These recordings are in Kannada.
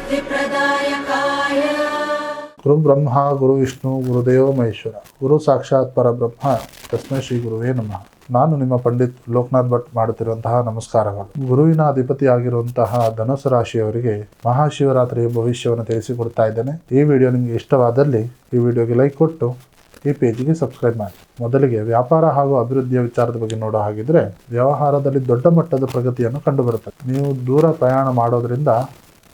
सिद्धिप्रदायकाय ಗುರು ಬ್ರಹ್ಮ ಗುರು ವಿಷ್ಣು ಗುರುದೇವ ಮಹೇಶ್ವರ ಗುರು ಸಾಕ್ಷಾತ್ ಪರಬ್ರಹ್ಮ ತಸ್ಮೈ ಶ್ರೀ ಗುರುವೇ ನಮಃ. ನಾನು ನಿಮ್ಮ ಪಂಡಿತ್ ಲೋಕನಾಥ್ ಭಟ್ ಮಾಡುತ್ತಿರುವಂತಹ ನಮಸ್ಕಾರಗಳು. ಗುರುವಿನ ಅಧಿಪತಿಯಾಗಿರುವಂತಹ ಧನುಸು ರಾಶಿಯವರಿಗೆ ಮಹಾಶಿವರಾತ್ರಿಯ ಭವಿಷ್ಯವನ್ನು ತಿಳಿಸಿಕೊಡ್ತಾ ಇದ್ದೇನೆ. ಈ ವಿಡಿಯೋ ನಿಮಗೆ ಇಷ್ಟವಾದಲ್ಲಿ ಈ ವಿಡಿಯೋಗೆ ಲೈಕ್ ಕೊಟ್ಟು ಈ ಪೇಜಿಗೆ ಸಬ್ಸ್ಕ್ರೈಬ್ ಮಾಡಿ. ಮೊದಲಿಗೆ ವ್ಯಾಪಾರ ಹಾಗೂ ಅಭಿವೃದ್ಧಿಯ ವಿಚಾರದ ಬಗ್ಗೆ ನೋಡೋ ಹಾಗಿದ್ರೆ ವ್ಯವಹಾರದಲ್ಲಿ ದೊಡ್ಡ ಮಟ್ಟದ ಪ್ರಗತಿಯನ್ನು ಕಂಡುಬರುತ್ತದೆ. ನೀವು ದೂರ ಪ್ರಯಾಣ ಮಾಡೋದ್ರಿಂದ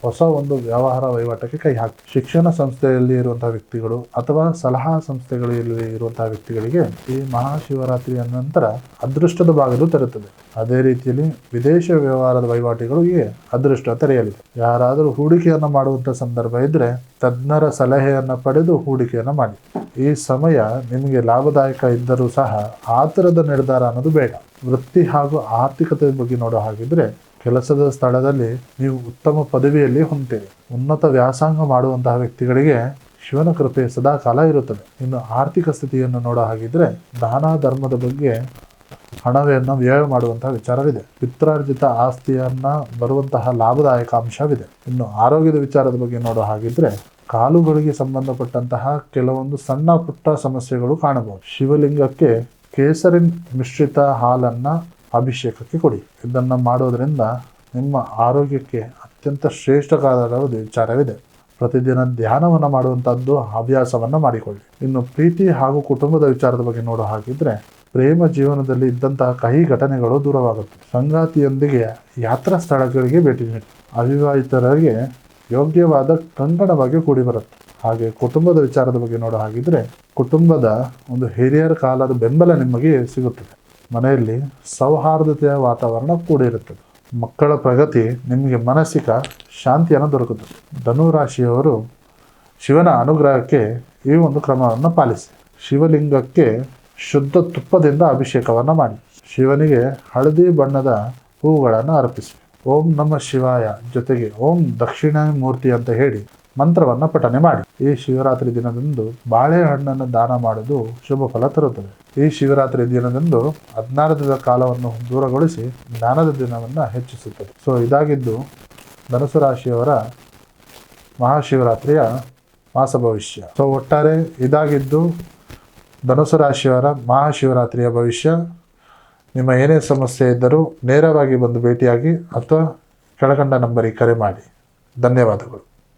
ಹೊಸ ಒಂದು ವ್ಯವಹಾರ ವಹಿವಾಟಕ್ಕೆ ಕೈ ಹಾಕಿ. ಶಿಕ್ಷಣ ಸಂಸ್ಥೆಯಲ್ಲಿ ಇರುವಂತಹ ವ್ಯಕ್ತಿಗಳು ಅಥವಾ ಸಲಹಾ ಸಂಸ್ಥೆಗಳಲ್ಲಿ ಇರುವಂತಹ ವ್ಯಕ್ತಿಗಳಿಗೆ ಈ ಮಹಾಶಿವರಾತ್ರಿಯ ನಂತರ ಅದೃಷ್ಟದ ಬಾಗಿಲು ತೆರೆಯುತ್ತದೆ. ಅದೇ ರೀತಿಯಲ್ಲಿ ವಿದೇಶ ವ್ಯವಹಾರದ ವಹಿವಾಟಿಗಳಿಗೆ ಅದೃಷ್ಟ ತೆರೆಯಲಿದೆ. ಯಾರಾದರೂ ಹೂಡಿಕೆಯನ್ನು ಮಾಡುವಂಥ ಸಂದರ್ಭ ಇದ್ದರೆ ತಜ್ಞರ ಸಲಹೆಯನ್ನು ಪಡೆದು ಹೂಡಿಕೆಯನ್ನು ಮಾಡಿ. ಈ ಸಮಯ ನಿಮಗೆ ಲಾಭದಾಯಕ ಇದ್ದರೂ ಸಹ ಆತುರದ ನಿರ್ಧಾರ ಅನ್ನೋದು ಬೇಡ. ವೃತ್ತಿ ಹಾಗೂ ಆರ್ಥಿಕತೆ ಬಗ್ಗೆ ನೋಡೋ ಹಾಗಿದ್ರೆ ಕೆಲಸದ ಸ್ಥಳದಲ್ಲಿ ನೀವು ಉತ್ತಮ ಪದವಿಯಲ್ಲಿ ಹೊಂದ್ತೀರಿ. ಉನ್ನತ ವ್ಯಾಸಂಗ ಮಾಡುವಂತಹ ವ್ಯಕ್ತಿಗಳಿಗೆ ಶಿವನ ಕೃಪೆ ಸದಾ ಕಾಲ ಇರುತ್ತದೆ. ಇನ್ನು ಆರ್ಥಿಕ ಸ್ಥಿತಿಯನ್ನು ನೋಡೋ ಹಾಗಿದ್ರೆ ದಾನ ಧರ್ಮದ ಬಗ್ಗೆ ಹಣವನ್ನು ವ್ಯಯ ಮಾಡುವಂತಹ ವಿಚಾರವಿದೆ. ಪಿತ್ರಾರ್ಜಿತ ಆಸ್ತಿಯನ್ನ ಬರುವಂತಹ ಲಾಭದಾಯಕ ಅಂಶವಿದೆ. ಇನ್ನು ಆರೋಗ್ಯದ ವಿಚಾರದ ಬಗ್ಗೆ ನೋಡೋ ಹಾಗಿದ್ರೆ ಕಾಲುಗಳಿಗೆ ಸಂಬಂಧಪಟ್ಟಂತಹ ಕೆಲವೊಂದು ಸಣ್ಣ ಪುಟ್ಟ ಸಮಸ್ಯೆಗಳು ಕಾಣಬಹುದು. ಶಿವಲಿಂಗಕ್ಕೆ ಕೇಸರಿ ಮಿಶ್ರಿತ ಹಾಲನ್ನ ಅಭಿಷೇಕಕ್ಕೆ ಕೊಡಿ. ಇದನ್ನು ಮಾಡೋದ್ರಿಂದ ನಿಮ್ಮ ಆರೋಗ್ಯಕ್ಕೆ ಅತ್ಯಂತ ಶ್ರೇಷ್ಠಕರ ವಿಚಾರವಿದೆ. ಪ್ರತಿದಿನ ಧ್ಯಾನವನ್ನು ಮಾಡುವಂಥದ್ದು ಅಭ್ಯಾಸವನ್ನು ಮಾಡಿಕೊಳ್ಳಿ. ಇನ್ನು ಪ್ರೀತಿ ಹಾಗೂ ಕುಟುಂಬದ ವಿಚಾರದ ಬಗ್ಗೆ ನೋಡೋ ಹಾಗಿದ್ರೆ ಪ್ರೇಮ ಜೀವನದಲ್ಲಿ ಇದ್ದಂತಹ ಕಹಿ ಘಟನೆಗಳು ದೂರವಾಗುತ್ತೆ. ಸಂಗಾತಿಯೊಂದಿಗೆ ಯಾತ್ರಾ ಸ್ಥಳಗಳಿಗೆ ಭೇಟಿ ನೀಡಿ. ಅವಿವಾಹಿತರಿಗೆ ಯೋಗ್ಯವಾದ ಕಂಕಣವಾಗಿ ಕೂಡಿ ಬರುತ್ತೆ. ಹಾಗೆ ಕುಟುಂಬದ ವಿಚಾರದ ಬಗ್ಗೆ ನೋಡೋ ಹಾಗಿದ್ರೆ ಕುಟುಂಬದ ಒಂದು ಹಿರಿಯರ ಕಾಲದ ಬೆಂಬಲ ನಿಮಗೆ ಸಿಗುತ್ತದೆ. ಮನೆಯಲ್ಲಿ ಸೌಹಾರ್ದತೆಯ ವಾತಾವರಣ ಕೂಡಿರುತ್ತದೆ. ಮಕ್ಕಳ ಪ್ರಗತಿ ನಿಮಗೆ ಮಾನಸಿಕ ಶಾಂತಿಯನ್ನು ದೊರಕುತ್ತದೆ. ಧನುರಾಶಿಯವರು ಶಿವನ ಅನುಗ್ರಹಕ್ಕೆ ಈ ಒಂದು ಕ್ರಮವನ್ನು ಪಾಲಿಸಿ. ಶಿವಲಿಂಗಕ್ಕೆ ಶುದ್ಧ ತುಪ್ಪದಿಂದ ಅಭಿಷೇಕವನ್ನು ಮಾಡಿ. ಶಿವನಿಗೆ ಹಳದಿ ಬಣ್ಣದ ಹೂವುಗಳನ್ನು ಅರ್ಪಿಸಿ. ಓಂ ನಮಃ ಶಿವಾಯ ಜೊತೆಗೆ ಓಂ ದಕ್ಷಿಣಾಮೂರ್ತಿ ಅಂತ ಹೇಳಿ ಮಂತ್ರವನ್ನು ಪಠನೆ ಮಾಡಿ. ಈ ಶಿವರಾತ್ರಿ ದಿನದಂದು ಬಾಳೆಹಣ್ಣನ್ನು ದಾನ ಮಾಡುವುದು ಶುಭ ಫಲ ತರುತ್ತದೆ. ಈ ಶಿವರಾತ್ರಿ ದಿನದಂದು ಅಜ್ಞಾನದ ಕಾಲವನ್ನು ದೂರಗೊಳಿಸಿ ಜ್ಞಾನದ ದಿನವನ್ನು ಹೆಚ್ಚಿಸುತ್ತದೆ. ಸೊ ಇದಾಗಿದ್ದು ಧನುಸು ರಾಶಿಯವರ ಮಹಾಶಿವರಾತ್ರಿಯ ಮಾಸ ಭವಿಷ್ಯ. ಸೊ ಒಟ್ಟಾರೆ ಇದಾಗಿದ್ದು ಧನುಸು ರಾಶಿಯವರ ಮಹಾಶಿವರಾತ್ರಿಯ ಭವಿಷ್ಯ. ನಿಮ್ಮ ಏನೇ ಸಮಸ್ಯೆ ಇದ್ದರೂ ನೇರವಾಗಿ ಬಂದು ಭೇಟಿಯಾಗಿ ಅಥವಾ ಕೆಳಕಂಡ ನಂಬರಿಗೆ ಕರೆ ಮಾಡಿ. ಧನ್ಯವಾದಗಳು.